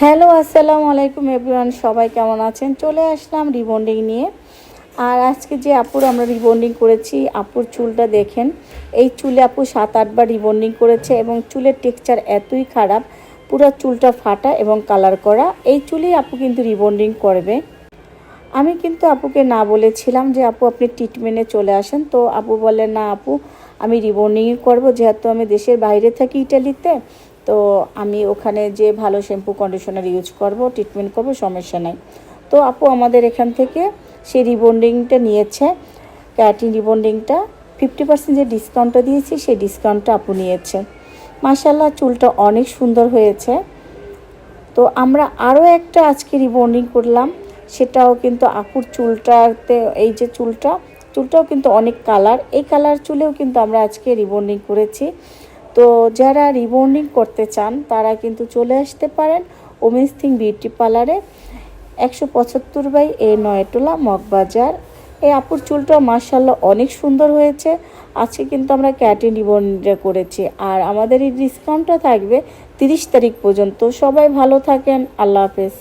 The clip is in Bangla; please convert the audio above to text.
হ্যালো, আসসালামু আলাইকুম এভরিওয়ান, সবাই কেমন আছেন? চলে আসলাম রিবন্ডিং নিয়ে। আর আজকে যে আপুর আমরা রিবন্ডিং করেছি, আপুর চুলটা দেখেন। এই চুলে আপু 7-8 বার রিবন্ডিং করেছে এবং চুলের টেক্সচার এতই খারাপ, পুরো চুলটা ফাটা এবং কালার করা। এই চুলেই আপু কিন্তু রিবন্ডিং করবে। আমি কিন্তু আপুকে না বলেছিলাম যে আপু আপনি ট্রিটমেন্টে চলে আসেন, তো আপু বলে না আপু আমি রিবন্ডিংই করবো, যেহেতু আমি দেশের বাইরে থাকি ইটালিতে, তো আমি ওখানে যে ভালো শ্যাম্পু কন্ডিশনার ইউজ করব, ট্রিটমেন্ট করব, সমস্যা নাই। তো আপু আমাদের এখান থেকে সেই রিবন্ডিংটা নিয়েছে, ক্যারাটিন রিবন্ডিংটা 50% যে ডিসকাউন্টটা দিয়েছি সেই ডিসকাউন্টটা আপু নিয়েছে। মাশাআল্লাহ চুলটা অনেক সুন্দর হয়েছে। তো আমরা আরও একটা আজকে রিবন্ডিং করলাম, সেটাও কিন্তু আপুর চুলটাতে, এই যে চুলটাও কিন্তু অনেক কালার, এই কালার চুলেও কিন্তু আমরা আজকে রিবন্ডিং করেছি। তো যারা রিবন্ডিং করতে চান তারা কিন্তু চলে আসতে পারেন ওমেন্স থিং বিউটি পার্লারে, 175/A নয়টোলা মগবাজার। এই আপুর চুলটাও মাশাআল্লাহ অনেক সুন্দর হয়েছে। আজকে কিন্তু আমরা ক্যারাটিন রিবন্ডিংটা করেছি, আর আমাদের এই ডিসকাউন্টটা থাকবে 30 তারিখ পর্যন্ত। সবাই ভালো থাকেন, আল্লাহ হাফেজ।